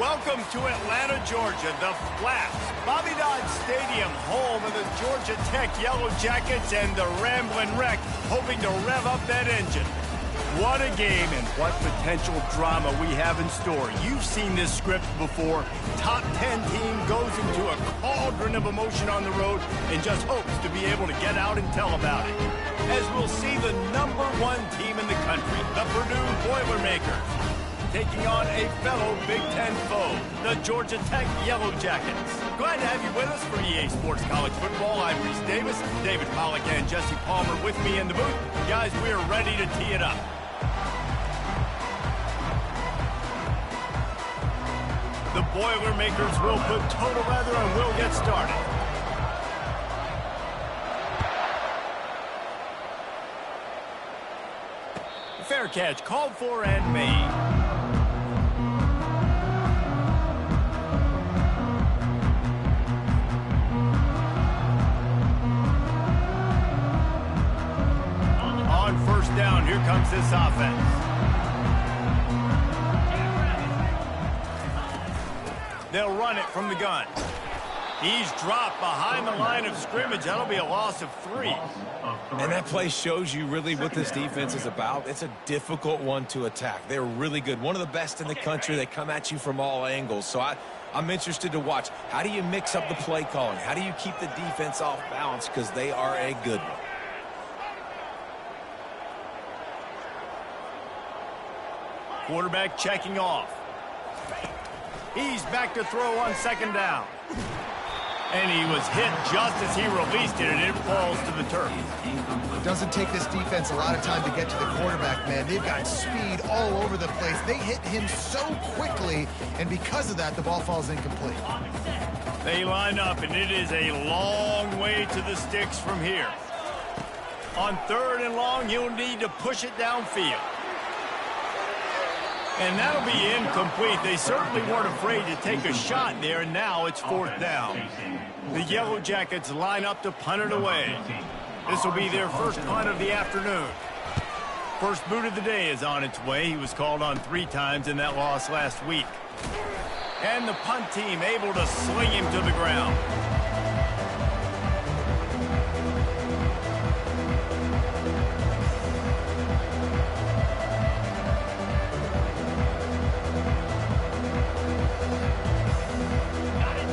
Welcome to Atlanta, Georgia, the Flats. Bobby Dodd Stadium, home of the Georgia Tech Yellow Jackets and the Ramblin' Wreck, hoping to rev up that engine. What a game and what potential drama we have in store. You've seen this script before. Top 10 team goes into a cauldron of emotion on the road and just hopes to be able to get out and tell about it. As we'll see the #1 team in the country, the Purdue Boilermakers, taking on a fellow Big Ten foe, the Georgia Tech Yellow Jackets. Glad to have you with us for EA Sports College Football. I'm Reese Davis, David Pollack and Jesse Palmer with me in the booth. Guys, we are ready to tee it up. The Boilermakers will put total weather and we'll get started. Fair catch called for and made. On first down, here comes this offense. They'll run it from the gun. He's dropped behind the line of scrimmage. That'll be a loss of 3. And that play shows you really what this defense is about. It's a difficult one to attack. They're really good. One of the best in the country. They come at you from all angles. So I'm interested to watch. How do you mix up the play calling? How do you keep the defense off balance? Because they are a good one. Quarterback checking off. He's back to throw on second down. And he was hit just as he released it, and it falls to the turf. It doesn't take this defense a lot of time to get to the quarterback, man. They've got speed all over the place. They hit him so quickly, and because of that, the ball falls incomplete. They line up, and it is a long way to the sticks from here. On 3rd and long, he'll need to push it downfield. And that'll be incomplete. They certainly weren't afraid to take a shot there, and now it's 4th down. The Yellow Jackets line up to punt it away. This will be their first punt of the afternoon. First boot of the day is on its way. He was called on 3 times in that loss last week. And the punt team able to sling him to the ground.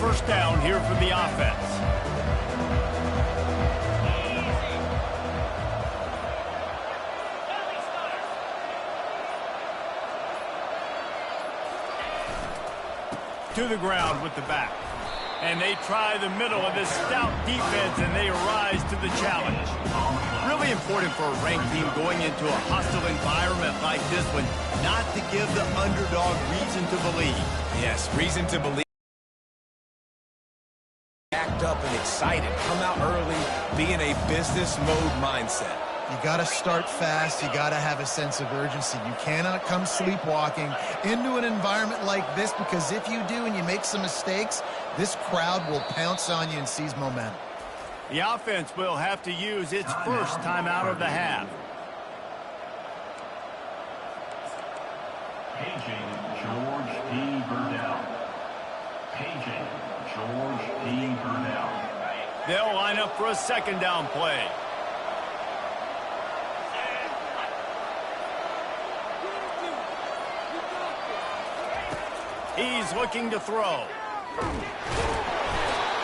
First down here for the offense. To the ground with the back. And they try the middle of this stout defense, and they rise to the challenge. Really important for a ranked team going into a hostile environment like this one, not to give the underdog reason to believe. Yes, reason to believe. Act up and excited. Come out early, be in a business mode mindset. You got to start fast. You got to have a sense of urgency. You cannot come sleepwalking into an environment like this, because if you do and you make some mistakes, this crowd will pounce on you and seize momentum. The offense will have to use its first time out of the half. Paging George D. Burdell. Paging George D. Burdell. They'll line up for a second down play. He's looking to throw.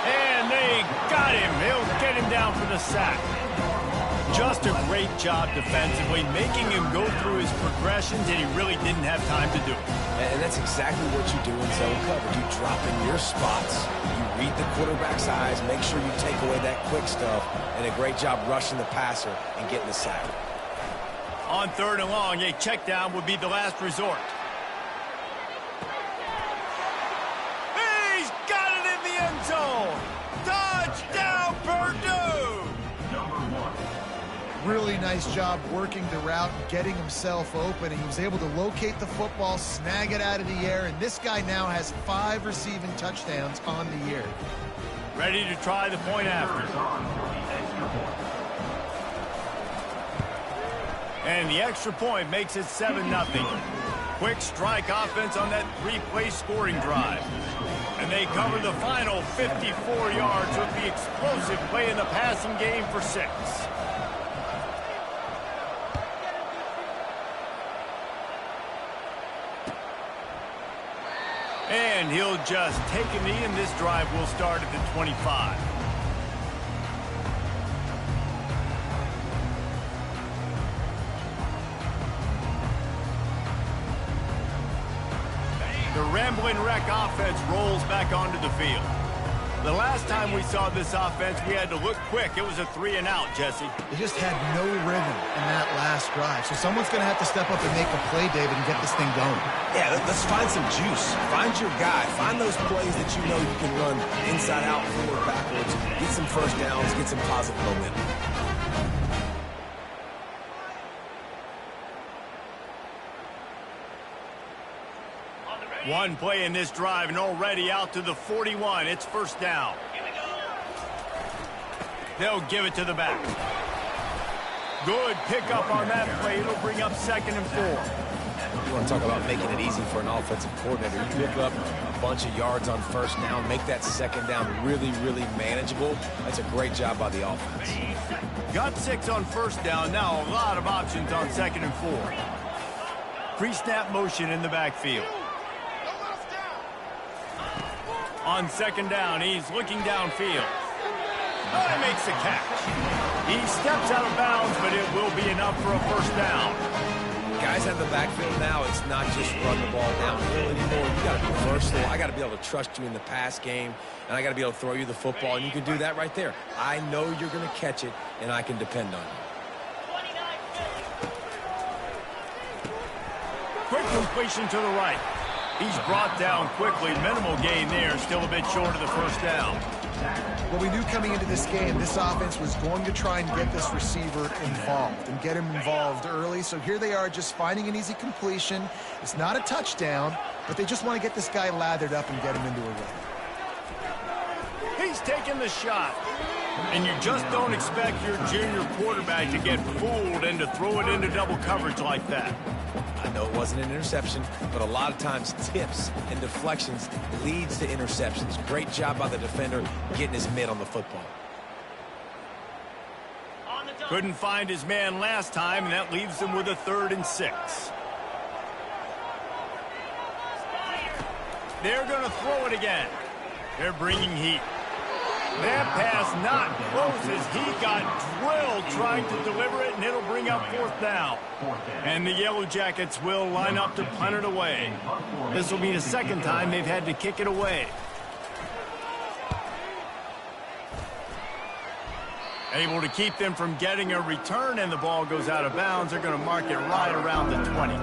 And they got him. He'll get him down for the sack. Just a great job defensively, making him go through his progressions, and he really didn't have time to do it. And that's exactly what you do in zone coverage. You drop in your spots, you read the quarterback's eyes, make sure you take away that quick stuff, and a great job rushing the passer and getting the sack. On 3rd and long, a check down would be the last resort. He's got it in the end zone. Touchdown, Purdue! Really nice job working the route and getting himself open. He was able to locate the football, snag it out of the air, and this guy now has 5 receiving touchdowns on the year. Ready to try the point after. And the extra point makes it 7-0. Quick strike offense on that three-play scoring drive. And they cover the final 54 yards with the explosive play in the passing game for 6. And he'll just take a knee, and this drive will start at the 25. The Ramblin' Wreck offense rolls back onto the field. The last time we saw this offense, we had to look quick. It was a 3-and-out, Jesse. They just had no rhythm in that last drive. So someone's going to have to step up and make a play, David, and get this thing going. Yeah, let's find some juice. Find your guy. Find those plays that you know you can run inside out, forward, backwards. Get some first downs. Get some positive momentum. One play in this drive, and already out to the 41. It's first down. They'll give it to the back. Good pickup on that play. It'll bring up 2nd and 4. You want to talk about making it easy for an offensive coordinator. You pick up a bunch of yards on first down, make that 2nd down really, really manageable. That's a great job by the offense. Got 6 on first down. Now a lot of options on 2nd and 4. Pre-snap motion in the backfield. On 2nd down, he's looking downfield. Oh, he makes the catch. He steps out of bounds, but it will be enough for a first down. Guys out of the backfield now, it's not just run the ball downhill anymore. You got to be versatile. I got to be able to trust you in the pass game, and I got to be able to throw you the football, and you can do that right there. I know you're going to catch it, and I can depend on you. Quick completion to the right. He's brought down quickly. Minimal gain there. Still a bit short of the first down. Well, we knew coming into this game, this offense was going to try and get this receiver involved and get him involved early. So here they are just finding an easy completion. It's not a touchdown, but they just want to get this guy lathered up and get him into a run. He's taking the shot. And you just don't expect your junior quarterback to get fooled and to throw it into double coverage like that. I know it wasn't an interception, but a lot of times tips and deflections leads to interceptions. Great job by the defender getting his mitt on the football. Couldn't find his man last time, and that leaves him with a 3rd and 6. They're going to throw it again. They're bringing heat. That pass not close as he got drilled trying to deliver it, and it'll bring up 4th down. And the Yellow Jackets will line up to punt it away. This will be the 2nd time they've had to kick it away. Able to keep them from getting a return, and the ball goes out of bounds. They're going to mark it right around the 20.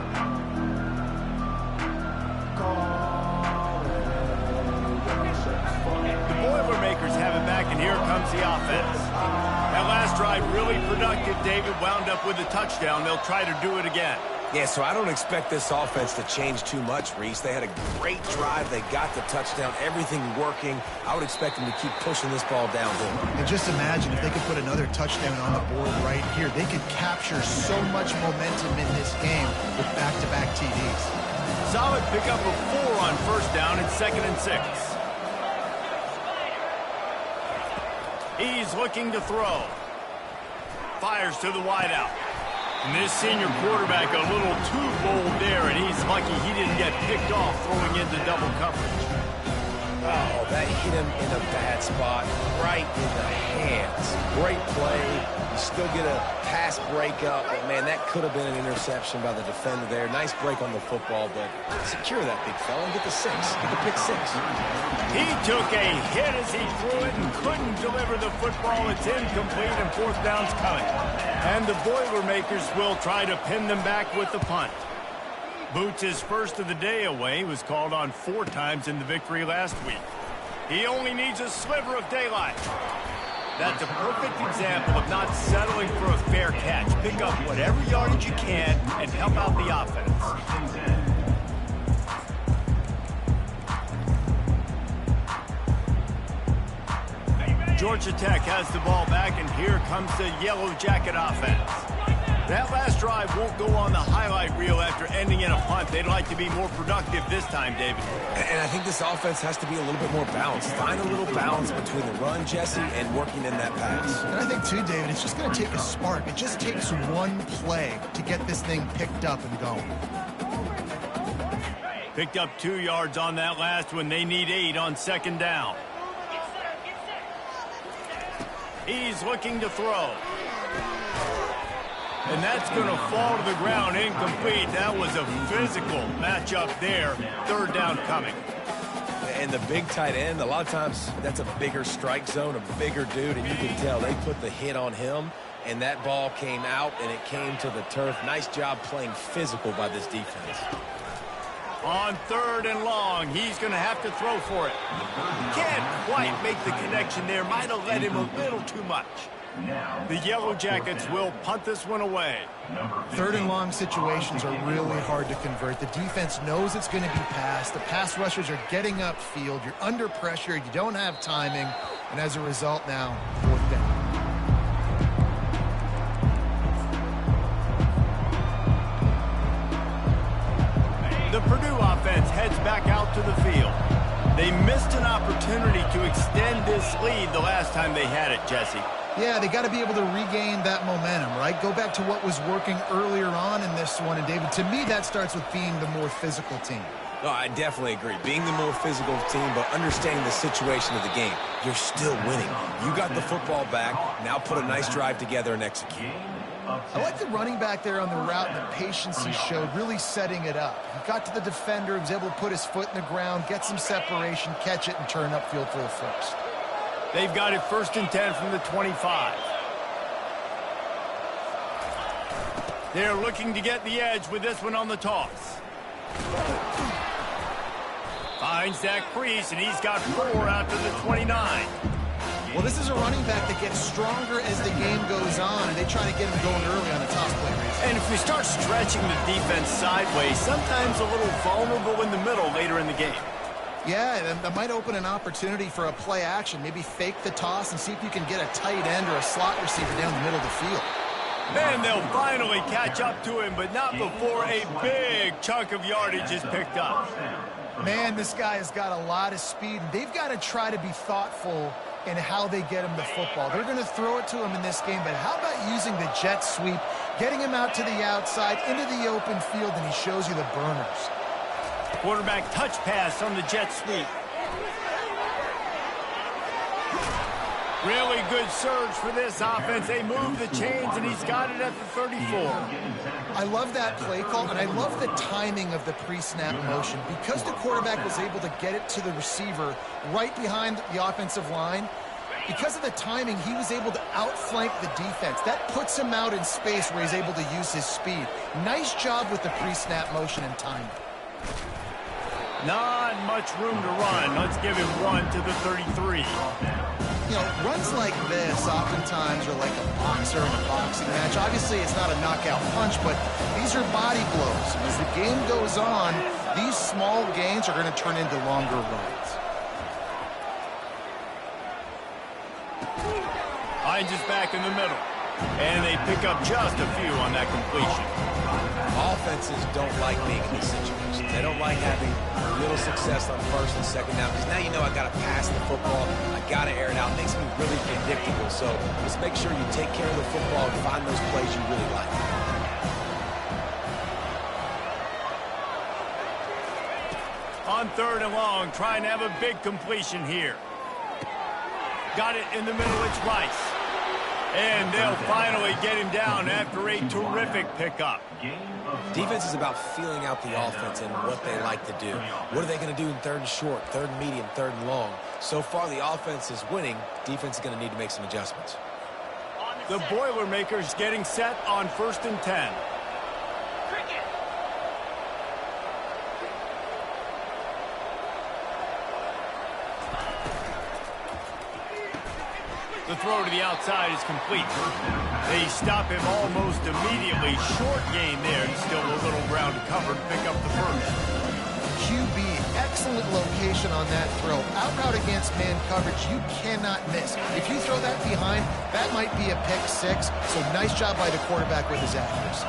Boilermakers have it back, and here comes the offense. That last drive really productive. David wound up with a touchdown. They'll try to do it again. Yeah, so I don't expect this offense to change too much, Reese. They had a great drive. They got the touchdown. Everything working. I would expect them to keep pushing this ball downhill. And just imagine if they could put another touchdown on the board right here. They could capture so much momentum in this game with back-to-back TDs. Solid pickup of 4 on first down and 2nd and 6. He's looking to throw. Fires to the wideout. And this senior quarterback a little too bold there, and he's lucky he didn't get picked off throwing into double coverage. Oh, that hit him in a bad spot, right in the hands. Great play. You still get a pass breakup, but, man, that could have been an interception by the defender there. Nice break on the football, but secure that big fella and get the 6. Get the pick 6. He took a hit as he threw it and couldn't deliver the football. It's incomplete, and 4th down's coming. And the Boilermakers will try to pin them back with the punt. Boots' first of the day away was called on 4 times in the victory last week. He only needs a sliver of daylight. That's a perfect example of not settling for a fair catch. Pick up whatever yardage you can and help out the offense. Georgia Tech has the ball back, and here comes the Yellow Jacket offense. That last drive won't go on the highlight reel after ending in a punt. They'd like to be more productive this time, David. And I think this offense has to be a little bit more balanced. Find a little balance between the run, Jesse, and working in that pass. And I think, too, David, it's just going to take a spark. It just takes one play to get this thing picked up and going. Picked up 2 yards on that last one. They need 8 on second down. He's looking to throw. And that's going to fall to the ground incomplete. That was a physical matchup there. Third down coming. And the big tight end, a lot of times that's a bigger strike zone, a bigger dude, and you can tell they put the hit on him, and that ball came out, and it came to the turf. Nice job playing physical by this defense. On third and long, he's going to have to throw for it. Can't quite make the connection there. Might have led him a little too much. The Yellow Jackets will punt this one away. Third and long situations are really hard to convert. The defense knows it's going to be passed. The pass rushers are getting upfield. You're under pressure. You don't have timing. And as a result now, fourth down. The Purdue offense heads back out to the field. They missed an opportunity to extend this lead the last time they had it, Jesse. Yeah, they got to be able to regain that momentum, right? Go back to what was working earlier on in this one. And, David, to me, that starts with being the more physical team. No, I definitely agree. Being the more physical team, but understanding the situation of the game. You're still winning. You got the football back. Now put a nice drive together and execute. I like the running back there on the route and the patience he showed, really setting it up. He got to the defender, he was able to put his foot in the ground, get some separation, catch it, and turn upfield for the first. They've got it 1st and 10 from the 25. They're looking to get the edge with this one on the toss. Finds that crease, and he's got 4 out to the 29. Well, this is a running back that gets stronger as the game goes on, and they try to get him going early on the toss play. And if we start stretching the defense sideways, sometimes a little vulnerable in the middle later in the game. Yeah, that might open an opportunity for a play action. Maybe fake the toss and see if you can get a tight end or a slot receiver down the middle of the field. And they'll finally catch up to him, but not before a big chunk of yardage is picked up. Man, this guy has got a lot of speed, and they've got to try to be thoughtful in how they get him the football. They're going to throw it to him in this game, but how about using the jet sweep, getting him out to the outside, into the open field, and he shows you the burners. Quarterback touch pass on the jet sweep. Really good surge for this offense. They move the chains, and he's got it at the 34. I love that play call, and I love the timing of the pre-snap motion. Because the quarterback was able to get it to the receiver right behind the offensive line, because of the timing, he was able to outflank the defense. That puts him out in space where he's able to use his speed. Nice job with the pre-snap motion and timing. Not much room to run. Let's give him 1 to the 33. You know, runs like this oftentimes are like a boxer in a boxing match. Obviously, it's not a knockout punch, but these are body blows. As the game goes on, these small gains are going to turn into longer runs. Hines is back in the middle. And they pick up just a few on that completion. Offenses don't like being in this situation. They don't like having little success on 1st and 2nd down, because now you know I got to pass the football. I got to air it out. It makes me really predictable. So just make sure you take care of the football and find those plays you really like. On 3rd and long, trying to have a big completion here. Got it in the middle. It's Rice. And they'll finally get him down after a terrific pickup. Defense is about feeling out the offense and what they like to do. What are they going to do in 3rd and short, 3rd and medium, 3rd and long? So far, the offense is winning. Defense is going to need to make some adjustments. The Boilermakers getting set on 1st and 10. The throw to the outside is complete. They stop him almost immediately. Short gain there, and still a little ground to cover to pick up the first. QB, excellent location on that throw. Out route against man coverage, you cannot miss. If you throw that behind, that might be a pick six. So nice job by the quarterback with his accuracy.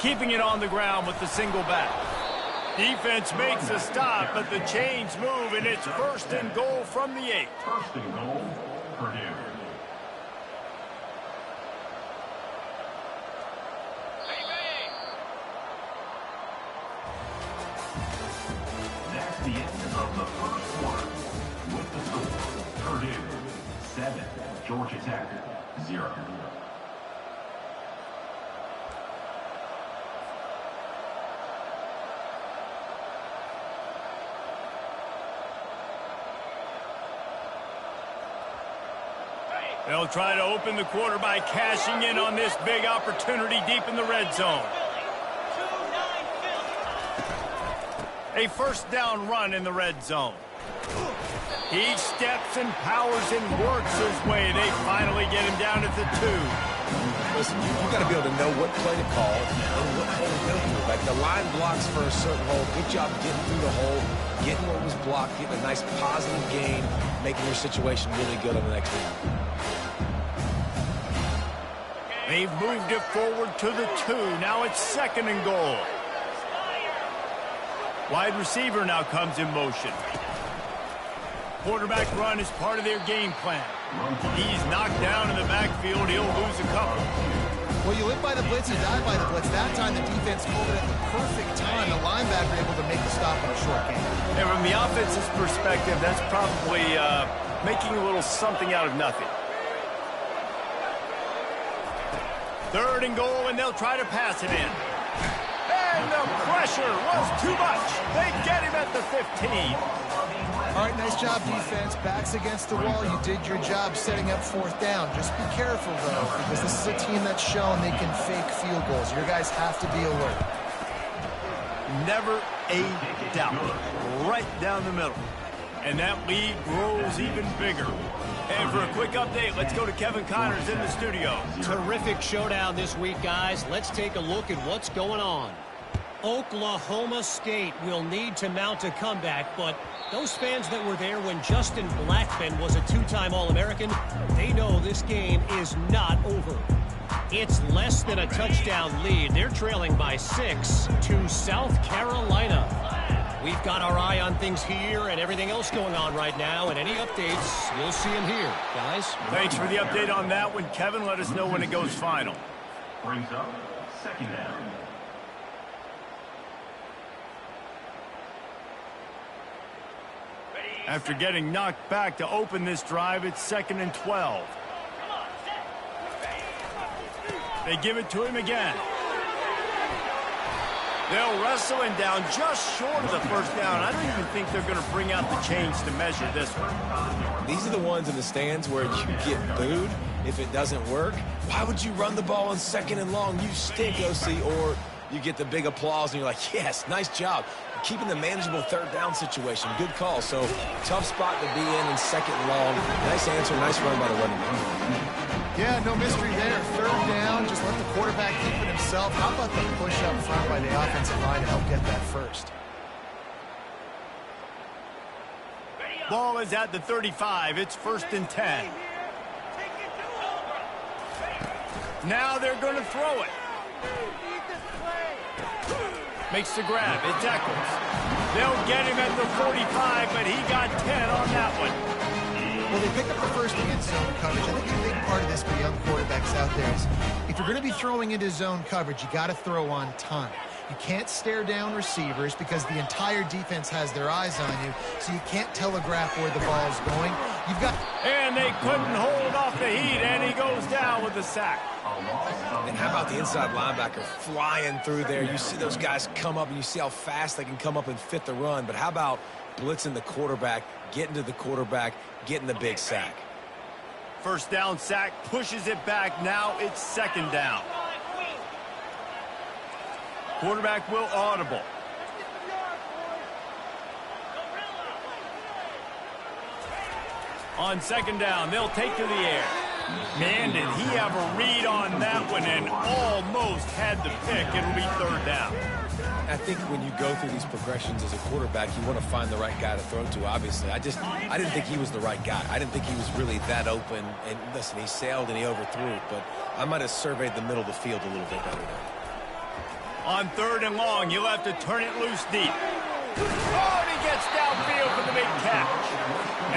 Keeping it on the ground with the single back. Defense makes a stop, but the chains move, and it's 1st and goal from the 8. 1st and goal, Purdue. That's the end of the first quarter. With the score, Purdue 7, Georgia Tech 0. They'll try to open the quarter by cashing in on this big opportunity deep in the red zone. A 1st down run in the red zone. He steps and powers and works his way. They finally get him down at the 2. Listen, you got to be able to know what play to call and what hole to go through. Like the line blocks for a certain hole. Good job getting through the hole, getting what was blocked, getting a nice positive gain, making your situation really good on the next one. They've moved it forward to the 2. Now it's 2nd and goal. Wide receiver now comes in motion. Quarterback run is part of their game plan. He's knocked down in the backfield. He'll lose a couple. Well, you live by the blitz, you die by the blitz. That time the defense pulled it at the perfect time. The linebacker able to make the stop on a short game. And from the offense's perspective, that's probably making a little something out of nothing. 3rd and goal, and they'll try to pass it in. And the pressure was too much. They get him at the 15. All right, nice job, defense. Backs against the wall. You did your job setting up 4th down. Just be careful, though, because this is a team that's shown they can fake field goals. Your guys have to be alert. Never a doubt. Right down the middle. And that lead grows even bigger. And for a quick update, let's go to Kevin Connors in the studio. Terrific showdown this week, guys. Let's take a look at what's going on. Oklahoma State will need to mount a comeback, but those fans that were there when Justin Blackmon was a 2-time All-American, they know this game is not over. It's less than a touchdown lead. They're trailing by 6 to South Carolina. We've got our eye on things here and everything else going on right now, and any updates, you'll see them here, guys. Thanks for the update on that one, Kevin. Let us know when it goes final. Brings up 2nd down. After getting knocked back to open this drive, it's 2nd and 12. They give it to him again. They'll wrestle him down just short of the 1st down. I don't even think they're going to bring out the chains to measure this one. These are the ones in the stands where you get booed if it doesn't work. Why would you run the ball on 2nd and long? You stink, OC. Or you get the big applause and you're like, yes, nice job. Keeping the manageable 3rd down situation. Good call. So tough spot to be in 2nd and long. Nice answer. Nice run by the running back. Yeah, no mystery there. 3rd down. Just let the quarterback keep it himself. How about the push up front by the offensive line to help get that first? Ball is at the 35. It's 1st and 10. Now they're going to throw it. Makes the grab. It's Eccles. They'll get him at the 45, but he got 10 on that one. Well, they pick up the first in zone coverage. I think a big part of this for young quarterbacks out there is if you're going to be throwing into zone coverage, you got to throw on time. You can't stare down receivers because the entire defense has their eyes on you, so you can't telegraph where the ball's going. You've got... And they couldn't hold off the heat, and he goes down with the sack. And how about the inside linebacker flying through there? You see those guys come up, and you see how fast they can come up and fit the run. But how about blitzing the quarterback, getting to the quarterback, getting the big sack? 1st down sack, pushes it back. Now it's 2nd down. Quarterback will audible. On 2nd down, they'll take to the air. Man, did he have a read on that one and almost had the pick. It'll be third down. I think when you go through these progressions as a quarterback, you want to find the right guy to throw to, obviously. I didn't think he was the right guy. I didn't think he was really that open. And listen, he sailed and he overthrew it, but I might have surveyed the middle of the field a little bit better there. On third and long, you'll have to turn it loose deep. Oh, and he gets downfield for the big catch.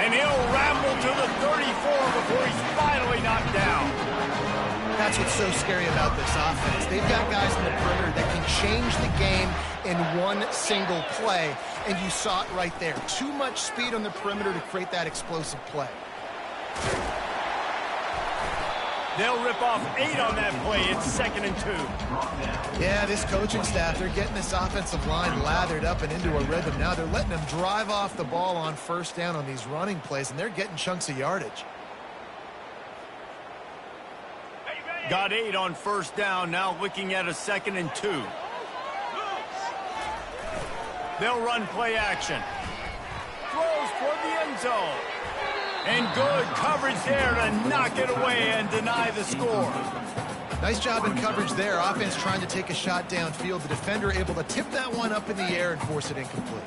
And he'll ramble to the 34 before he's finally knocked down. That's what's so scary about this offense. They've got guys in the perimeter that can change the game in one single play, and you saw it right there. Too much speed on the perimeter to create that explosive play. They'll rip off 8 on that play. It's 2nd and 2. Yeah, this coaching staff, they're getting this offensive line lathered up and into a rhythm. Now they're letting them drive off the ball on first down on these running plays, and they're getting chunks of yardage. Got 8 on first down, now looking at a 2nd and 2. They'll run play action. Throws for the end zone. And good coverage there to knock it away and deny the score. Nice job in coverage there. Offense trying to take a shot downfield. The defender able to tip that one up in the air and force it incomplete.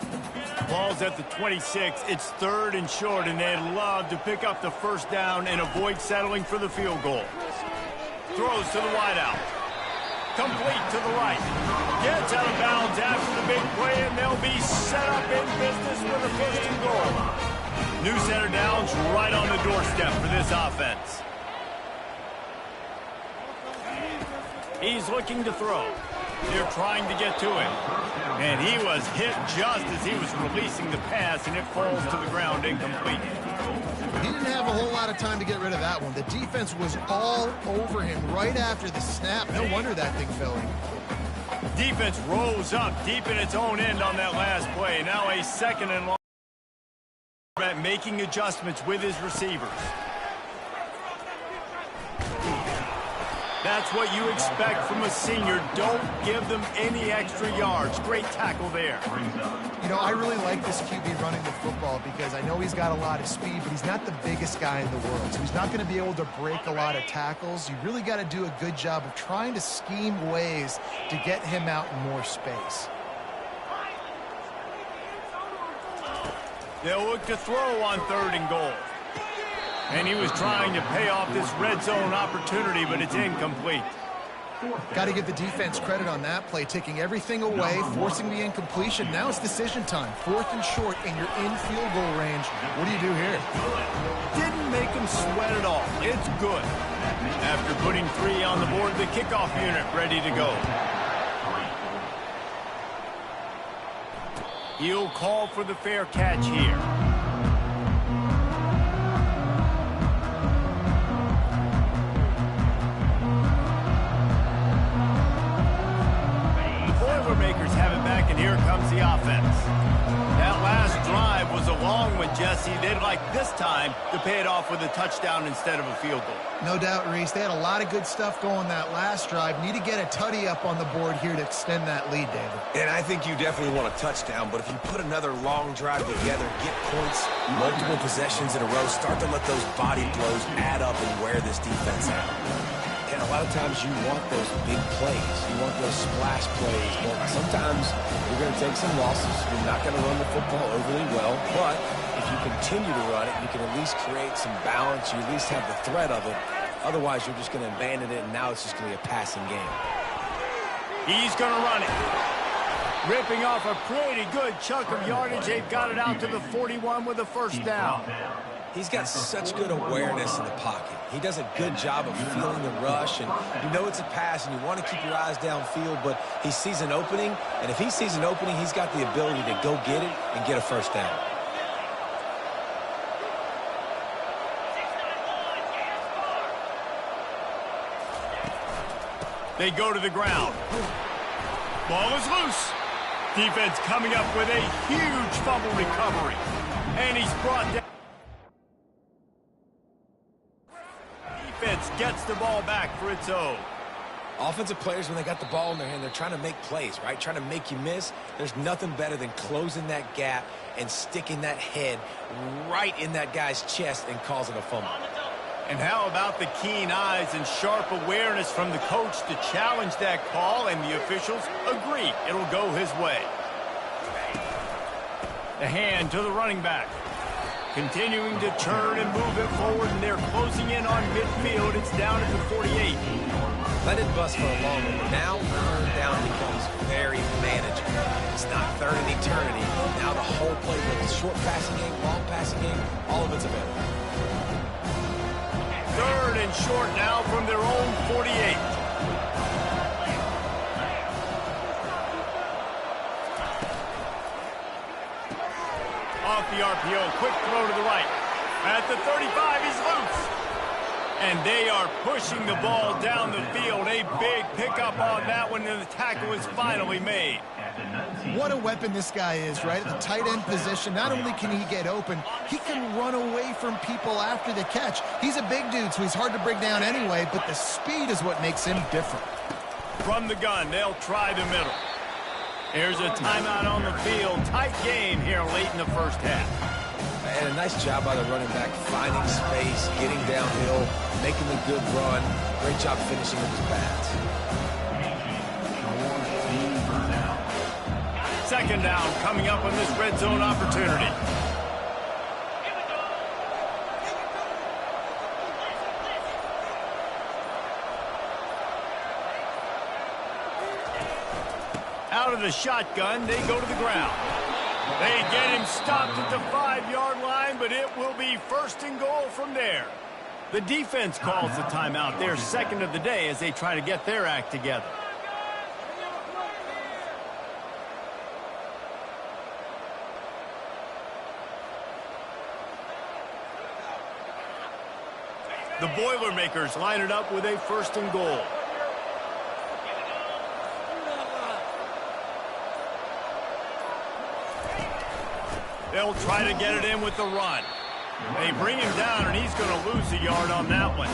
Ball's at the 26. It's 3rd and short, and they'd love to pick up the first down and avoid settling for the field goal. Throws to the wideout. Complete to the right. Gets out of bounds after the big play, and they'll be set up in business with a 1st and goal. New center downs right on the doorstep for this offense. He's looking to throw. They're trying to get to him. And he was hit just as he was releasing the pass, and it falls to the ground incomplete. He didn't have a whole lot of time to get rid of that one. The defense was all over him right after the snap. No wonder that thing fell in. Defense rose up deep in its own end on that last play. Now a 2nd and long. Making adjustments with his receivers. That's what you expect from a senior. Don't give them any extra yards. Great tackle there. You know, I really like this QB running the football because I know he's got a lot of speed, but he's not the biggest guy in the world. So he's not going to be able to break a lot of tackles. You really got to do a good job of trying to scheme ways to get him out in more space. They'll look to throw on 3rd and goal. And he was trying to pay off this red zone opportunity, but it's incomplete. Got to give the defense credit on that play, taking everything away, forcing the incompletion. Now it's decision time. 4th and short, and you're in field goal range. What do you do here? Didn't make him sweat at all. It's good. After putting 3 on the board, the kickoff unit ready to go. He'll call for the fair catch here. The Boilermakers have it back, and here comes the offense. That last drive was a long one, Jesse. They'd like this time to pay it off with a touchdown instead of a field goal. No doubt, Reese. They had a lot of good stuff going that last drive. Need to get a tutty up on the board here to extend that lead, David. And I think you definitely want a touchdown, but if you put another long drive together, get points, multiple possessions in a row, start to let those body blows add up and wear this defense out. And a lot of times you want those big plays. You want those splash plays. But sometimes you're going to take some losses. You're not going to run the football overly well. But if you continue to run it, you can at least create some balance. You at least have the threat of it. Otherwise, you're just going to abandon it, and now it's just going to be a passing game. He's going to run it. Ripping off a pretty good chunk of yardage. They've got it out to the 41 with a 1st down. He's got such good awareness in the pocket. He does a good job of feeling the rush, and you know it's a pass, and you want to keep your eyes downfield, but he sees an opening, and if he sees an opening, he's got the ability to go get it and get a 1st down. They go to the ground. Ball is loose. Defense coming up with a huge fumble recovery. And he's brought down. Defense gets the ball back for its own. Offensive players, when they got the ball in their hand, they're trying to make plays, right? Trying to make you miss. There's nothing better than closing that gap and sticking that head right in that guy's chest and causing a fumble. And how about the keen eyes and sharp awareness from the coach to challenge that call, and the officials agree it'll go his way. The hand to the running back. Continuing to turn and move it forward, and they're closing in on midfield. It's down at the 48. Let it bust for a moment. Now, third down becomes very manageable. It's not third and eternity. Now the whole playbook is short passing game, long passing game, all of it's available. Third and short now from their own 48. Off the RPO, quick throw to the right. At the 35, he's loose. And they are pushing the ball down the field. A big pickup on that one, and the tackle is finally made. What a weapon this guy is, right? At the tight end position, not only can he get open, he can run away from people after the catch. He's a big dude, so he's hard to bring down anyway, but the speed is what makes him different. From the gun, they'll try the middle. Here's a timeout on the field. Tight game here late in the first half. And a nice job by the running back, finding space, getting downhill, making a good run. Great job finishing with his pads. Second down coming up on this red zone opportunity. Out of the shotgun, they go to the ground. They get him stopped at the 5-yard line, but it will be first and goal from there. The defense calls the timeout, their second of the day, as they try to get their act together. The Boilermakers line it up with a first and goal. They'll try to get it in with the run. They bring him down, and he's going to lose a yard on that one.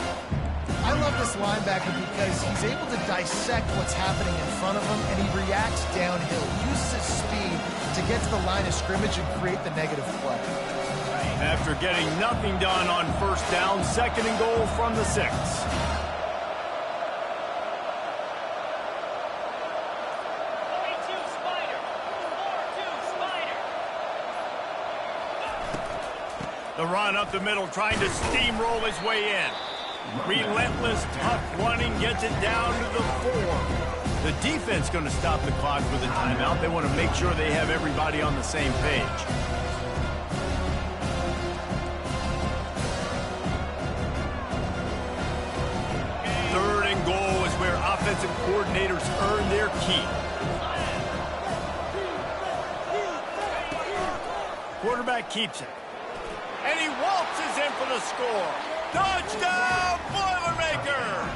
I love this linebacker because he's able to dissect what's happening in front of him, and he reacts downhill, uses his speed to get to the line of scrimmage and create the negative play. After getting nothing done on first down, second and goal from the 6. The run up the middle, trying to steamroll his way in. Relentless, tough running, gets it down to the 4. The defense going to stop the clock with a timeout. They want to make sure they have everybody on the same page. Third and goal is where offensive coordinators earn their keep. Quarterback keeps it. And he waltzes in for the score. Touchdown, Boilermakers!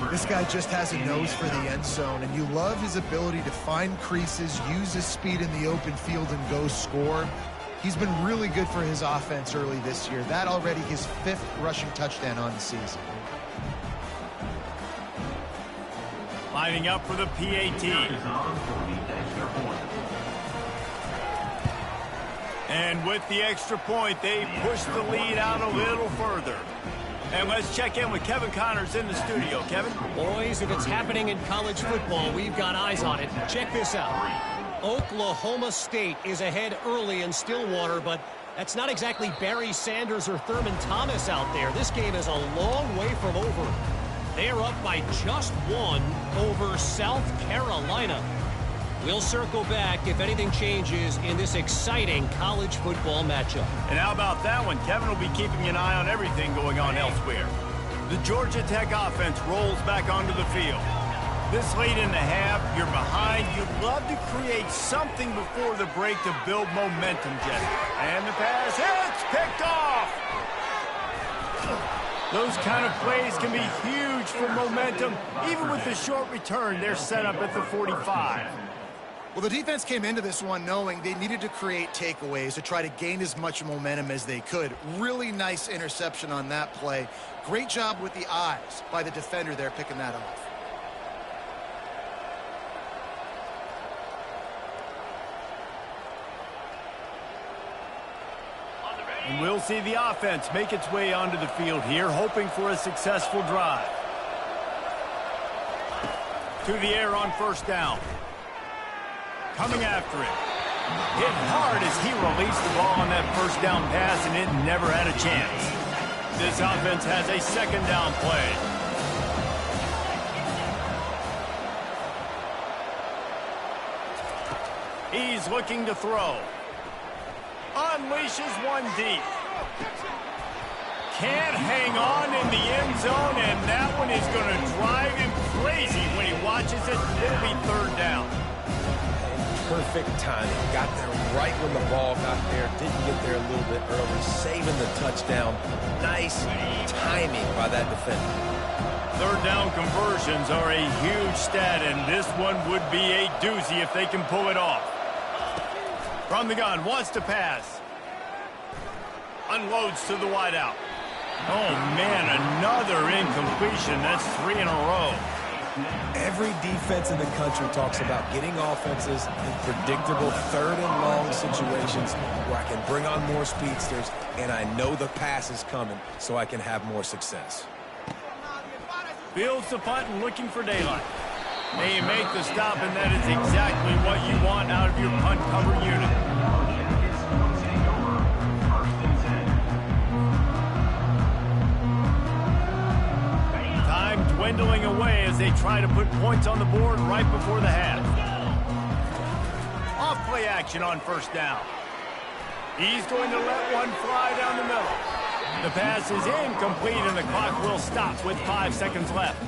This guy just has a nose for the end zone, and you love his ability to find creases, use his speed in the open field, and go score. He's been really good for his offense early this year. That already his 5th rushing touchdown on the season. Lining up for the PAT. And with the extra point, they push the lead out a little further. And let's check in with Kevin Connors in the studio. Kevin? Boys, if it's happening in college football, we've got eyes on it. Check this out. Oklahoma State is ahead early in Stillwater, but that's not exactly Barry Sanders or Thurman Thomas out there. This game is a long way from over. They're up by just 1 over South Carolina. We'll circle back if anything changes in this exciting college football matchup. And how about that one? Kevin will be keeping an eye on everything going on elsewhere. The Georgia Tech offense rolls back onto the field. This late in the half, you're behind. You'd love to create something before the break to build momentum, Jesse. And the pass hits, picked off. Those kind of plays can be huge for momentum. Even with the short return, they're set up at the 45. Well, the defense came into this one knowing they needed to create takeaways to try to gain as much momentum as they could. Really nice interception on that play. Great job with the eyes by the defender there picking that off. And we'll see the offense make its way onto the field here, hoping for a successful drive. To the air on first down. Coming after it. Hit hard as he released the ball on that first down pass, and it never had a chance. This offense has a second down play. He's looking to throw. Unleashes one deep. Can't hang on in the end zone, and that one is going to drive him crazy when he watches it. It'll be third down. Perfect timing. Got there right when the ball got there. Didn't get there a little bit early. Saving the touchdown. Nice timing by that defender. Third down conversions are a huge stat, and this one would be a doozy if they can pull it off. From the gun, wants to pass. Unloads to the wideout. Oh, man, another incompletion. That's 3 in a row. Every defense in the country talks about getting offenses in predictable third and long situations where I can bring on more speedsters and I know the pass is coming so I can have more success. Fields the punt and looking for daylight. They make the stop, and that is exactly what you want out of your punt cover unit. Time dwindling away as they try to put points on the board right before the half. Off play action on first down. He's going to let one fly down the middle. The pass is incomplete, and the clock will stop with 5 seconds left.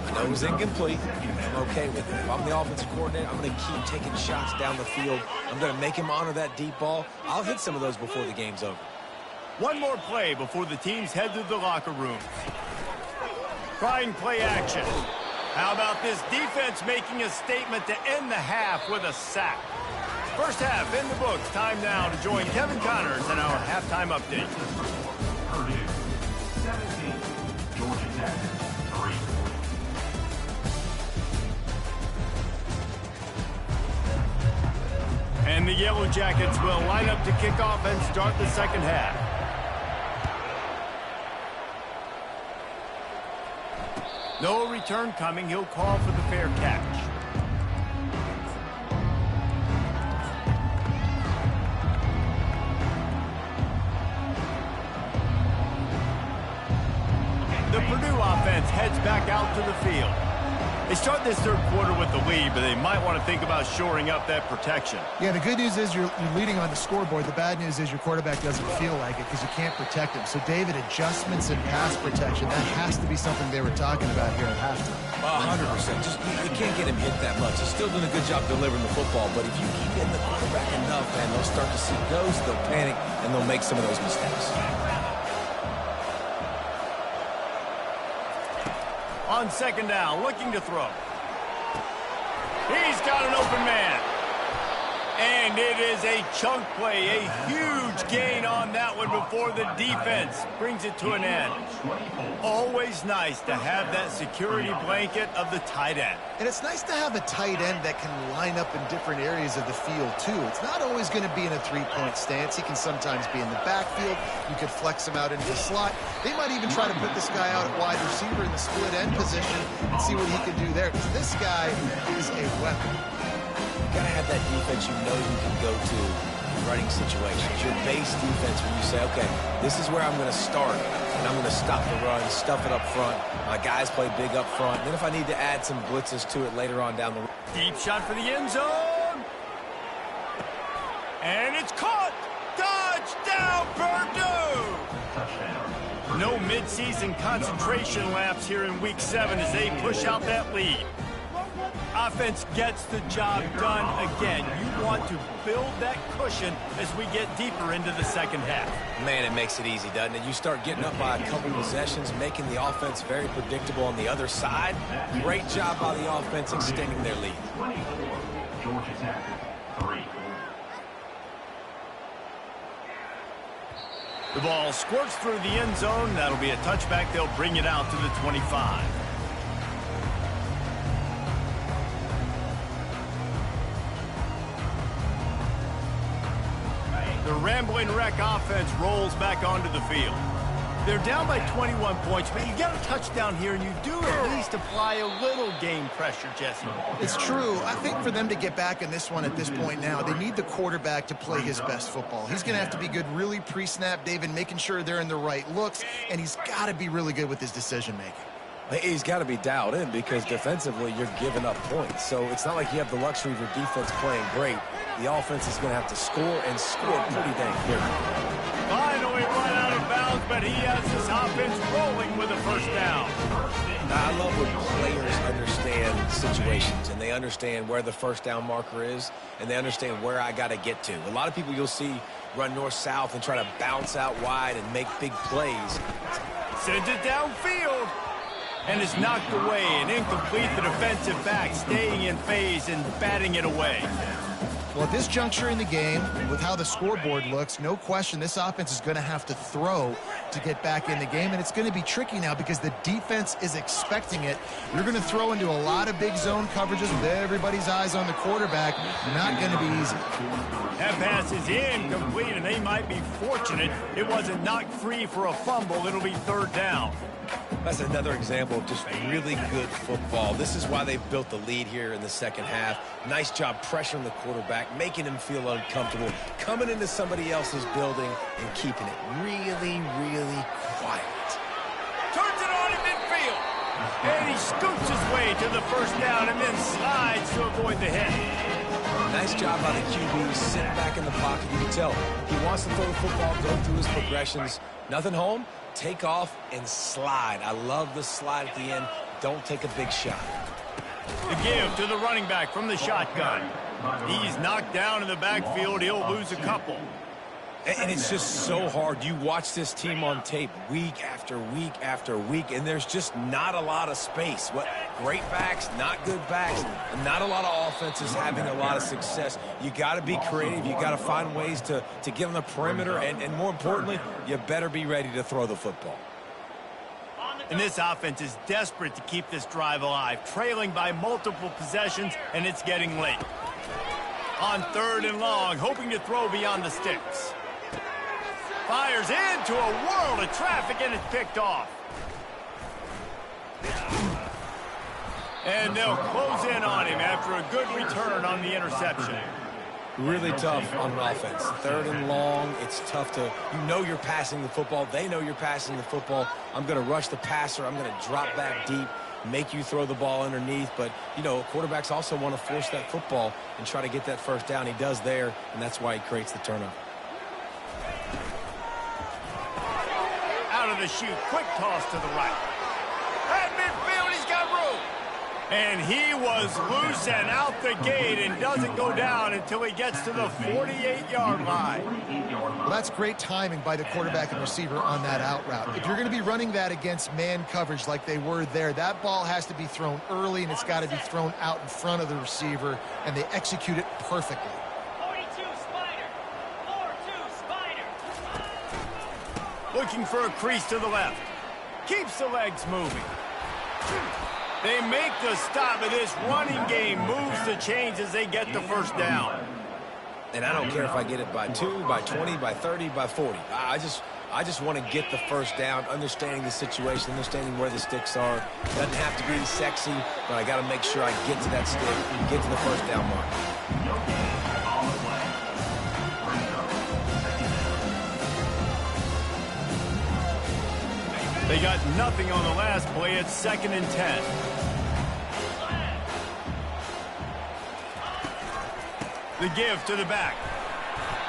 I know it was incomplete. I'm okay with it. If I'm the offensive coordinator, I'm going to keep taking shots down the field. I'm going to make him honor that deep ball. I'll hit some of those before the game's over. One more play before the teams head to the locker rooms. Trying play action. How about this defense making a statement to end the half with a sack? First half in the books. Time now to join Kevin Connors in our halftime update. Purdue, 17. Georgia Tech, 3. And the Yellow Jackets will line up to kick off and start the second half. No return coming. He'll call for the fair catch. The Purdue offense heads back out to the field. They start this third quarter with the lead, but they might want to think about shoring up that protection. Yeah, the good news is you're leading on the scoreboard. The bad news is your quarterback doesn't feel like it because you can't protect him. So, David, adjustments in pass protection, that has to be something they were talking about here at halftime. 100%. Just you can't get him hit that much. He's still doing a good job delivering the football, but if you keep hitting the quarterback enough, man, they'll start to see ghosts, they'll panic, and they'll make some of those mistakes. On second down, looking to throw. He's got an open man. And it is a chunk play, a huge gain on that one before the defense brings it to an end. Always nice to have that security blanket of the tight end. And it's nice to have a tight end that can line up in different areas of the field, too. It's not always going to be in a three-point stance. He can sometimes be in the backfield. You could flex him out into the slot. They might even try to put this guy out at wide receiver in the split end position and see what he can do there, because this guy is a weapon. You got to have that defense you know you can go to in running situations. Your base defense when you say, okay, this is where I'm going to start, and I'm going to stop the run, stuff it up front. My guys play big up front. And then if I need to add some blitzes to it later on down the road. Deep shot for the end zone. And it's caught. Touchdown, Purdue. Touchdown. No midseason concentration laps here in Week 7 as they push out that lead. Offense gets the job done again. You want to build that cushion as we get deeper into the second half. Man, it makes it easy, doesn't it? You start getting up by a couple possessions, making the offense very predictable on the other side. Great job by the offense extending their lead. 24. Georgia Tech, 3. The ball squirts through the end zone. That'll be a touchback. They'll bring it out to the 25. The Rambling Wreck offense rolls back onto the field. They're down by 21 points, but you get a touchdown here, and you do at least apply a little game pressure, Jesse. It's true. I think for them to get back in this one at this point now, they need the quarterback to play his best football. He's going to have to be good really pre-snap, David, making sure they're in the right looks, and he's got to be really good with his decision-making. He's got to be dialed in because defensively you're giving up points. So it's not like you have the luxury of your defense playing great. The offense is going to have to score and score pretty dang quick. Finally run out of bounds, but he has his offense rolling with a first down. I love when players understand situations and they understand where the first down marker is and they understand where I got to get to. A lot of people you'll see run north-south and try to bounce out wide and make big plays. Sends it downfield. And is knocked away and incomplete. The defensive back staying in phase and batting it away. Well, at this juncture in the game, with how the scoreboard looks, no question this offense is going to have to throw to get back in the game, and it's going to be tricky now because the defense is expecting it. You're going to throw into a lot of big zone coverages with everybody's eyes on the quarterback. Not going to be easy. That pass is incomplete, and they might be fortunate it wasn't knocked free for a fumble. It'll be third down. That's another example of just really good football. This is why they've built the lead here in the second half. Nice job pressuring the quarterback, making him feel uncomfortable, coming into somebody else's building and keeping it really, really quiet. Turns it on in midfield. And he scoots his way to the first down and then slides to avoid the hit. Nice job by the QB, sitting back in the pocket. You can tell he wants to throw the football, go through his progressions. Nothing home. Take off and slide. I love the slide at the end. Don't take a big shot. The give to the running back from the shotgun. He's knocked down in the backfield. He'll lose a couple. And it's just so hard. You watch this team on tape week after week after week, and there's just not a lot of space. What great backs, not good backs, and not a lot of offenses having a lot of success. You got to be creative. You got to find ways to get on the perimeter, and more importantly, you better be ready to throw the football. And this offense is desperate to keep this drive alive, trailing by multiple possessions, and it's getting late. On third and long, hoping to throw beyond the sticks. Fires into a world of traffic, and it's picked off. And they'll close in on him after a good return on the interception. Really tough on an offense. Third and long, it's tough to, you know you're passing the football. They know you're passing the football. I'm going to rush the passer. I'm going to drop back deep, make you throw the ball underneath. But, you know, quarterbacks also want to force that football and try to get that first down. He does there, and that's why he creates the turnover. Out of the chute, quick toss to the right. At midfield, he's got room. And he was loose and out the gate and doesn't go down until he gets to the 48-yard line. Well, that's great timing by the quarterback and receiver on that out route. If you're going to be running that against man coverage like they were there, that ball has to be thrown early, and it's got to be thrown out in front of the receiver, and they execute it perfectly. Looking for a crease to the left. Keeps the legs moving. They make the stop, but this running game moves the chains as they get the first down. And I don't care if I get it by 2, by 20, by 30, by 40. I just want to get the first down, understanding the situation, understanding where the sticks are. Doesn't have to be sexy, but I got to make sure I get to that stick and get to the first down mark. They got nothing on the last play. It's 2nd and 10. The give to the back.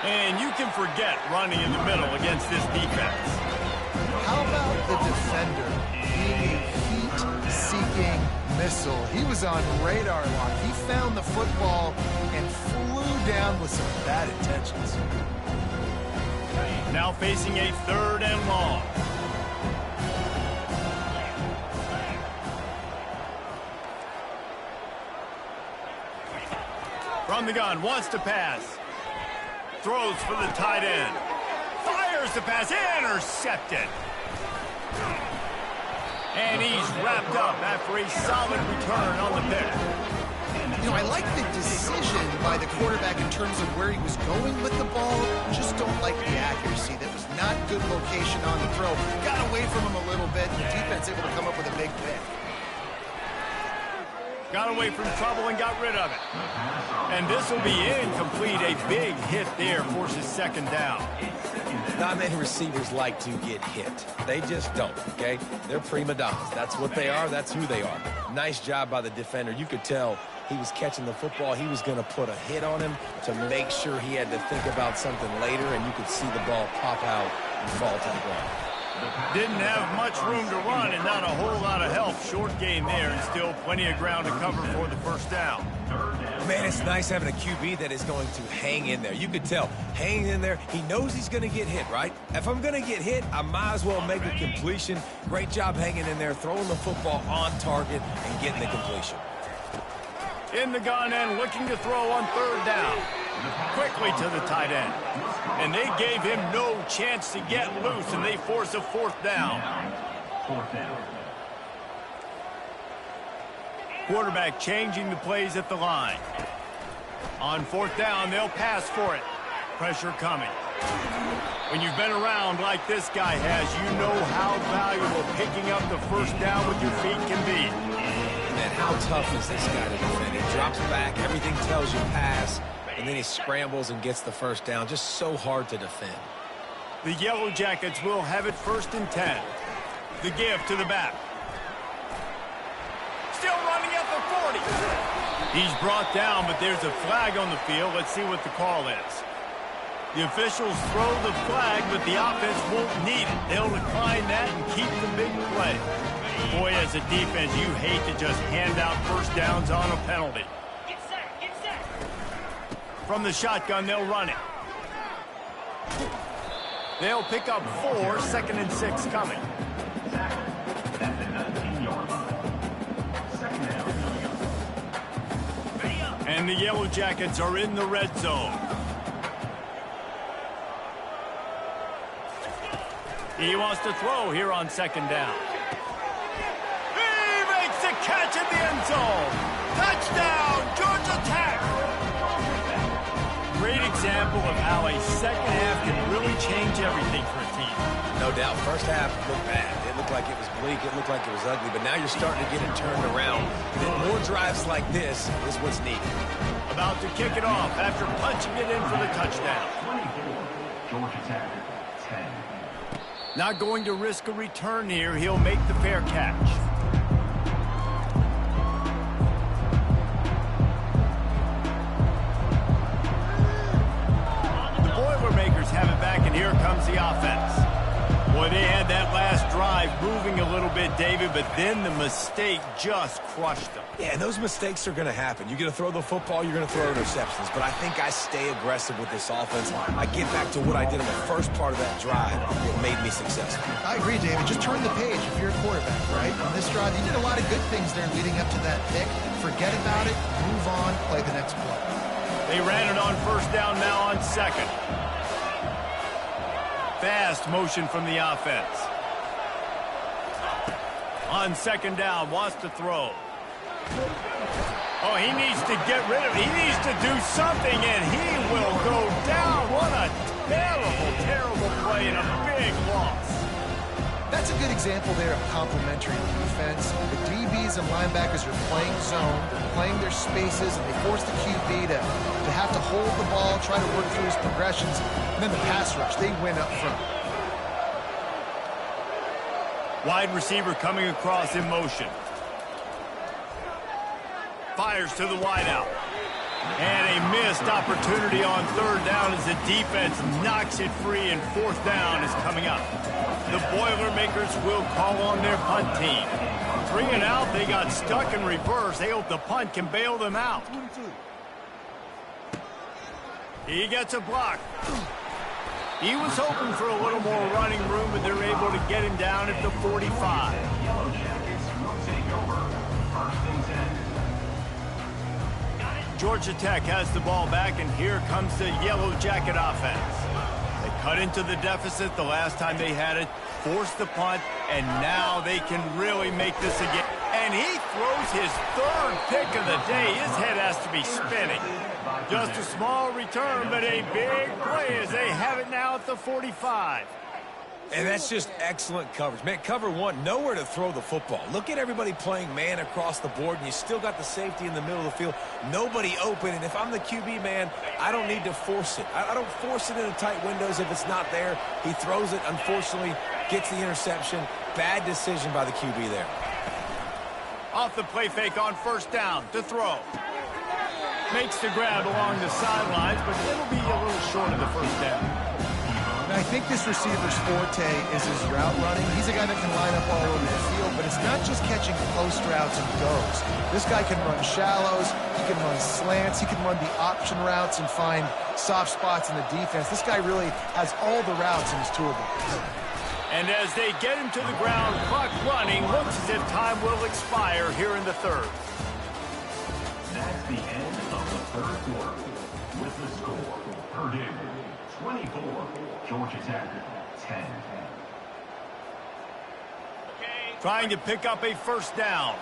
And you can forget running in the middle against this defense. How about the defender being a heat-seeking missile? He was on radar lock. He found the football and flew down with some bad intentions. Now facing a 3rd and long. From the gun, wants to pass. Throws for the tight end. Fires the pass, intercepted. And he's wrapped up after a solid return on the pick. You know, I like the decision by the quarterback in terms of where he was going with the ball. Just don't like the accuracy. That was not good location on the throw. Got away from him a little bit. The defense able to come up with a big pick. Got away from trouble and got rid of it. And this will be incomplete. A big hit there forces second down. Not many receivers like to get hit. They just don't, okay? They're prima donnas. That's what they are. That's who they are. Nice job by the defender. You could tell he was catching the football. He was going to put a hit on him to make sure he had to think about something later, and you could see the ball pop out and fall to the ground. Didn't have much room to run and not a whole lot of help. Short game there and still plenty of ground to cover for the first down. Man, it's nice having a QB that is going to hang in there. You could tell, hanging in there, he knows he's going to get hit, right? If I'm going to get hit, I might as well make a completion. Great job hanging in there, throwing the football on target and getting the completion. In the gun and looking to throw on third down. Quickly to the tight end. And they gave him no chance to get loose, and they force a fourth down. Quarterback changing the plays at the line. On fourth down, they'll pass for it. Pressure coming. When you've been around like this guy has, you know how valuable picking up the first down with your feet can be. Man, how tough is this guy to defend? He drops back, everything tells you pass, and then he scrambles and gets the first down. Just so hard to defend. The Yellow Jackets will have it 1st and 10. The give to the back. Still running at the 40. He's brought down, but there's a flag on the field. Let's see what the call is. The officials throw the flag, but the offense won't need it. They'll decline that and keep the big play. Boy, as a defense, you hate to just hand out first downs on a penalty. Get set, get set. From the shotgun, they'll run it. They'll pick up 4, 2nd and 6 coming. And the Yellow Jackets are in the red zone. He wants to throw here on 2nd down. He makes the catch in the end zone. Touchdown, Georgia Tech. Great example of how a second half can really change everything for a team. No doubt. First half looked bad. It looked like it was bleak. It looked like it was ugly. But now you're starting to get it turned around. More drives like this is what's needed. About to kick it off after punching it in for the touchdown. Georgia Tech, 10. Not going to risk a return here. He'll make the fair catch. The Boilermakers have it back, and here comes the offense. Boy, they had that last drive moving a little bit, David, but then the mistake just crushed them. Yeah, and those mistakes are going to happen. You're going to throw the football, you're going to throw interceptions. But I think I stay aggressive with this offense. I get back to what I did in the first part of that drive that made me successful. I agree, David. Just turn the page if you're a quarterback, right? On this drive, you did a lot of good things there leading up to that pick. Forget about it, move on, play the next play. They ran it on first down, now on 2nd. Fast motion from the offense. On 2nd down, wants to throw. Oh, he needs to get rid of it. He needs to do something, and he will go down. What a terrible, terrible play and a big loss. That's a good example there of complementary defense. The DBs and linebackers are playing zone, they're playing their spaces, and they force the QB to have to hold the ball, try to work through his progressions, and then the pass rush, they win up front. Wide receiver coming across in motion. Fires to the wideout. And a missed opportunity on 3rd down as the defense knocks it free, and 4th down is coming up. The Boilermakers will call on their punt team. 3 and out, they got stuck in reverse. They hope the punt can bail them out. He gets a block. He was hoping for a little more running room, but they're able to get him down at the 45. Yellow Jackets will take over 1st and 10. Georgia Tech has the ball back, and here comes the Yellow Jacket offense. They cut into the deficit the last time they had it, forced the punt, and now they can really make this again. And he throws his third pick of the day. His head has to be spinning. Just a small return, but a big play as they have it now at the 45. And that's just excellent coverage. Man, cover one, nowhere to throw the football. Look at everybody playing man across the board, and you still got the safety in the middle of the field. Nobody open, and if I'm the QB, man, I don't need to force it. I don't force it into tight windows if it's not there. He throws it, unfortunately, gets the interception. Bad decision by the QB there. Off the play fake on first down to throw. Makes the grab along the sidelines, but it'll be a little short of the first down. I think this receiver's forte is his route running. He's a guy that can line up all over the field, but it's not just catching post routes and goes. This guy can run shallows, he can run slants, he can run the option routes and find soft spots in the defense. This guy really has all the routes in his toolbox. And as they get him to the ground, clock running, looks as if time will expire here in the third. That's the end of the third quarter. With the score, Purdue 24, Georgia Tech 10. Trying to pick up a first down.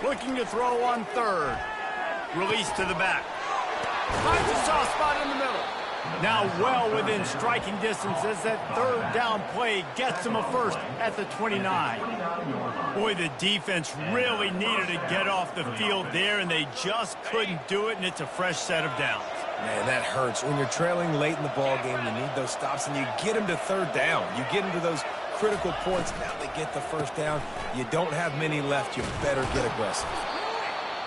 Looking to throw on third. Release to the back. Finds a soft spot in the middle. Now well within striking distance as that third down play gets him a first at the 29. Boy, the defense really needed to get off the field there, and they just couldn't do it, and it's a fresh set of downs. Man, that hurts. When you're trailing late in the ball game, you need those stops, and you get them to third down. You get them to those critical points. Now they get the first down. You don't have many left. You better get aggressive.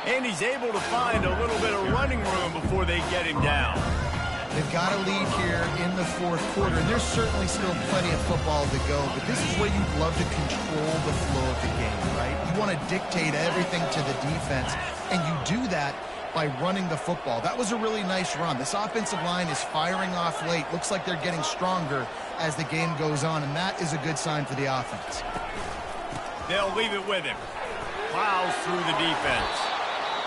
And he's able to find a little bit of running room before they get him down. They've got a lead here in the fourth quarter, and there's certainly still plenty of football to go, but this is where you'd love to control the flow of the game, right? You want to dictate everything to the defense, and you do that by running the football. That was a really nice run. This offensive line is firing off late. Looks like they're getting stronger as the game goes on, and that is a good sign for the offense. They'll leave it with him. Plows through the defense.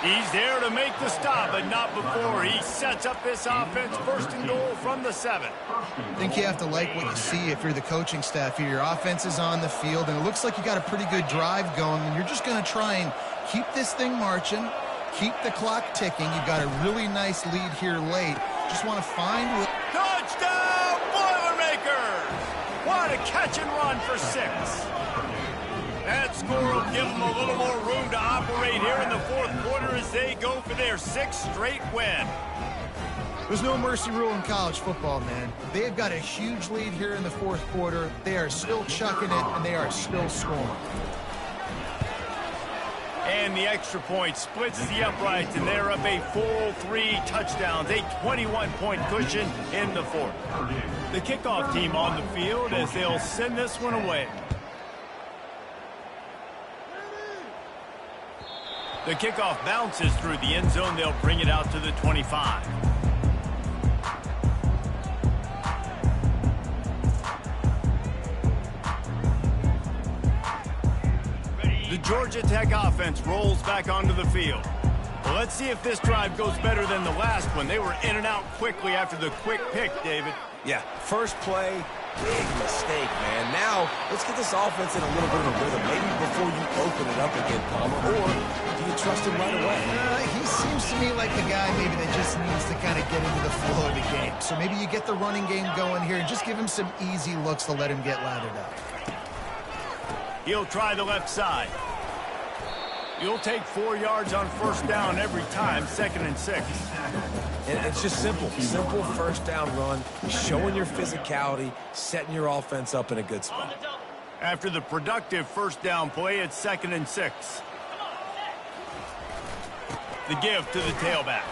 He's there to make the stop, but not before he sets up this offense first and goal from the 7. I think you have to like what you see if you're the coaching staff here. Your offense is on the field, and it looks like you got a pretty good drive going, and you're just going to try and keep this thing marching, keep the clock ticking. You've got a really nice lead here late. Just want to find... Touchdown, Boilermakers! What a catch and run for 6. That score will give them a little more room to operate here in the fourth quarter as they go for their 6th straight win. There's no mercy rule in college football, man. They've got a huge lead here in the fourth quarter. They are still chucking it, and they are still scoring. And the extra point splits the uprights, and they're up a full 3 touchdowns, a 21-point cushion in the fourth. The kickoff team on the field as they'll send this one away. The kickoff bounces through the end zone. They'll bring it out to the 25. The Georgia Tech offense rolls back onto the field. Well, let's see if this drive goes better than the last one. They were in and out quickly after the quick pick, David. Yeah, first play, big mistake, man. Now, let's get this offense in a little bit of a rhythm. Maybe before you open it up again, Palmer, or do you trust him right away? He seems to me like the guy maybe that just needs to kind of get into the flow of the game. So maybe you get the running game going here and just give him some easy looks to let him get lathered up. He'll try the left side. You'll take 4 yards on first down every time, 2nd and 6. And it's just simple. Simple first down run, showing your physicality, setting your offense up in a good spot. After the productive first down play, it's 2nd and 6. The give to the tailback.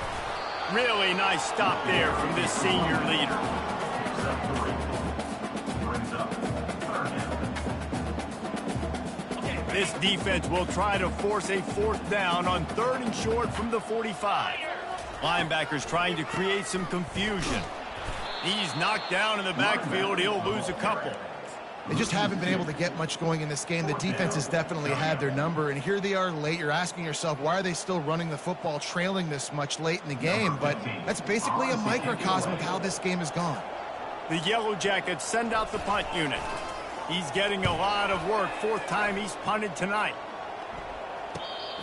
Really nice stop there from this senior leader. This defense will try to force a 4th down on 3rd and short from the 45. Linebackers trying to create some confusion. He's knocked down in the backfield. He'll lose a couple. They just haven't been able to get much going in this game. The defense has definitely had their number, and here they are late. You're asking yourself, why are they still running the football, trailing this much late in the game? But that's basically a microcosm of how this game has gone. The Yellow Jackets send out the punt unit. He's getting a lot of work. Fourth time he's punted tonight.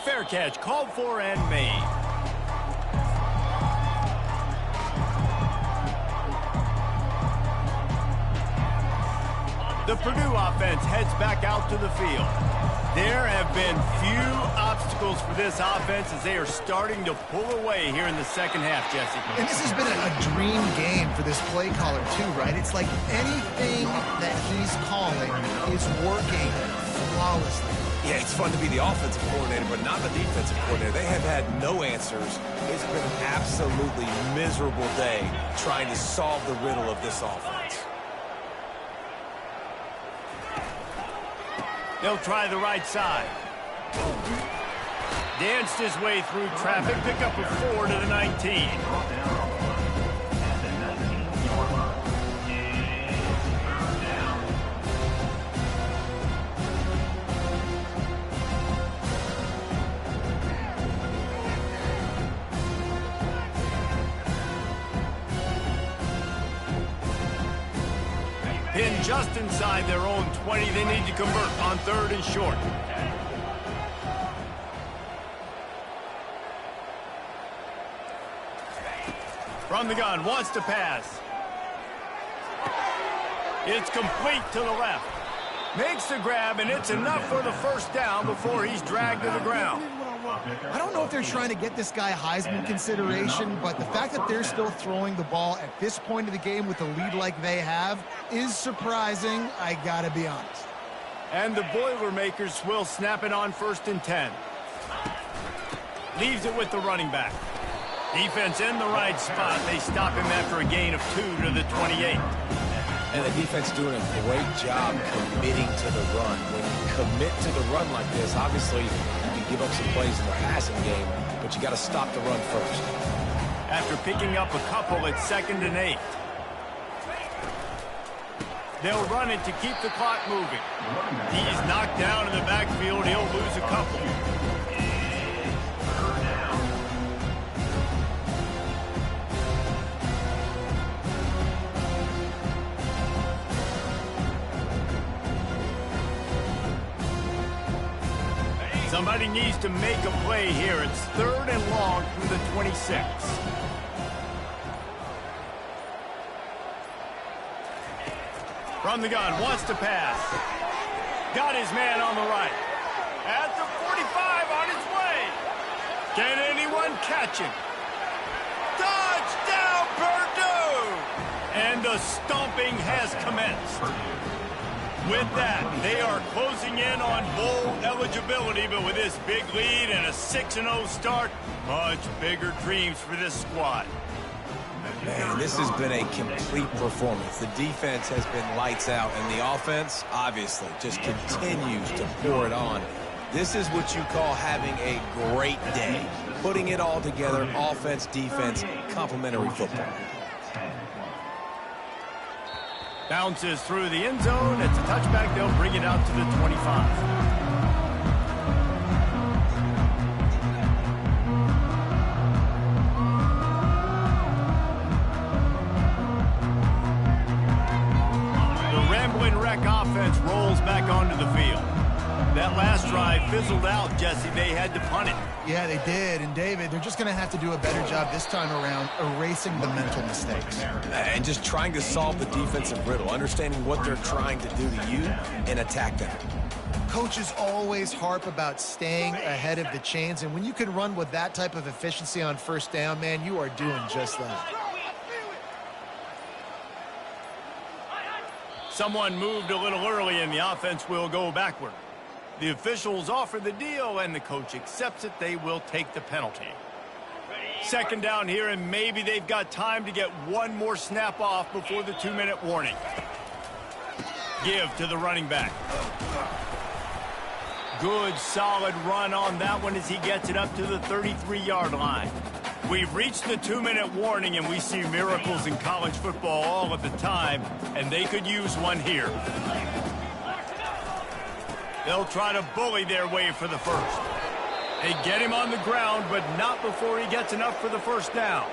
Fair catch called for and made. The Purdue offense heads back out to the field. There have been few obstacles for this offense as they are starting to pull away here in the second half, Jesse. And this has been a dream game for this play caller, too, right? It's like anything that he's calling is working flawlessly. Yeah, it's fun to be the offensive coordinator, but not the defensive coordinator. They have had no answers. It's been an absolutely miserable day trying to solve the riddle of this offense. They'll try the right side. Danced his way through traffic. Pick up a 4 to the 19. Pinned just inside their own 20. They need to convert on 3rd and short. From the gun, wants to pass. It's complete to the left. Makes the grab, and it's enough for the first down before he's dragged to the ground. I don't know if they're trying to get this guy Heisman consideration, but the fact that they're still throwing the ball at this point of the game with a lead like they have is surprising, I gotta be honest. And the Boilermakers will snap it on 1st and 10. Leaves it with the running back. Defense in the right spot. They stop him after a gain of 2 to the 28. And the defense doing a great job committing to the run. When you commit to the run like this, obviously you can give up some plays in the passing game, but you got to stop the run first. After picking up a couple, it's 2nd and 8. They'll run it to keep the clock moving. He's knocked down in the backfield. He'll lose a couple. Somebody needs to make a play here. It's 3rd and long through the 26. From the gun, wants to pass. Got his man on the right. At the 45, on his way. Can anyone catch him? Touchdown, Purdue! And the stomping has commenced. With that, they are closing in on bowl eligibility, but with this big lead and a 6-0 start, much bigger dreams for this squad. Man, this has been a complete performance. The defense has been lights out, and the offense, obviously, just continues to pour it on. This is what you call having a great day. Putting it all together, offense, defense, complementary football. Bounces through the end zone. It's a touchback. They'll bring it out to the 25. Offense rolls back onto the field. That last drive fizzled out, Jesse. They had to punt it. Yeah, they did. And, David, they're just going to have to do a better job this time around erasing the mental mistakes. And just trying to solve the defensive riddle, understanding what they're trying to do to you and attack them. Coaches always harp about staying ahead of the chains, and when you can run with that type of efficiency on 1st down, man, you are doing just that. Someone moved a little early, and the offense will go backward. The officials offer the deal, and the coach accepts it. They will take the penalty. 2nd down here, and maybe they've got time to get one more snap off before the 2-minute warning. Give to the running back. Good, solid run on that one as he gets it up to the 33-yard line. We've reached the 2-minute warning, and we see miracles in college football all of the time, and they could use one here. They'll try to bully their way for the first. They get him on the ground, but not before he gets enough for the first down.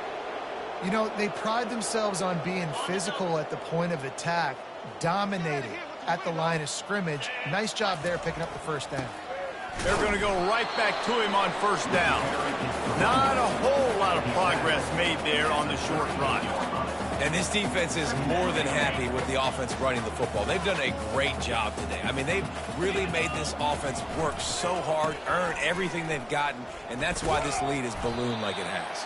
You know, they pride themselves on being physical at the point of attack, dominating at the line of scrimmage. Nice job there picking up the first down. They're going to go right back to him on first down. Not a whole lot of progress made there on the short run. And this defense is more than happy with the offense running the football. They've done a great job today. I mean, they've really made this offense work so hard, earn everything they've gotten, and that's why this lead is ballooned like it has.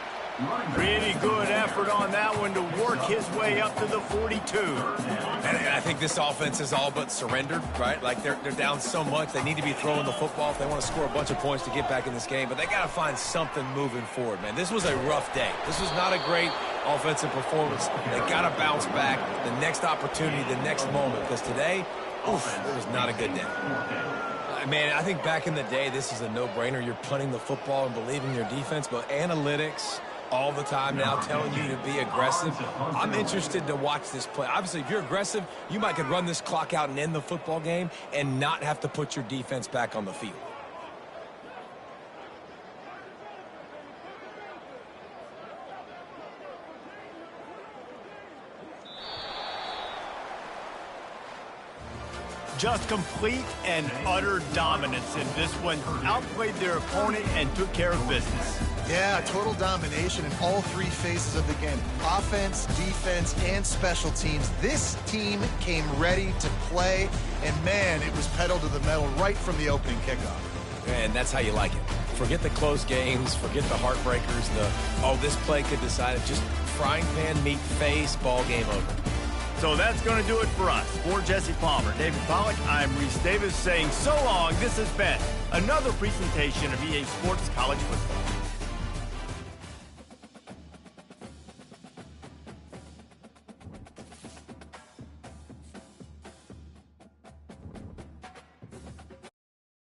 Pretty good effort on that one to work his way up to the 42. And I think this offense is all but surrendered, right? Like, they're down so much. They need to be throwing the football if they want to score a bunch of points to get back in this game. But they got to find something moving forward, man. This was a rough day. This was not a great offensive performance. They got to bounce back the next opportunity, the next moment. Because today, oof, it was not a good day. Man, I think back in the day, this is a no-brainer. You're punting the football and believing in your defense. But analytics all the time now telling you to be aggressive. I'm interested to watch this play. Obviously, if you're aggressive, you might could run this clock out and end the football game and not have to put your defense back on the field. Just complete and utter dominance in this one. Outplayed their opponent and took care of business. Yeah, total domination in all three phases of the game. Offense, defense, and special teams. This team came ready to play, and man, it was pedal to the metal right from the opening kickoff. And that's how you like it. Forget the close games, forget the heartbreakers, oh, this play could decide it. Just frying pan, meat face, ball game over. So that's going to do it for us. For Jesse Palmer, David Pollack, I'm Reese Davis saying so long. This has been another presentation of EA Sports College Football.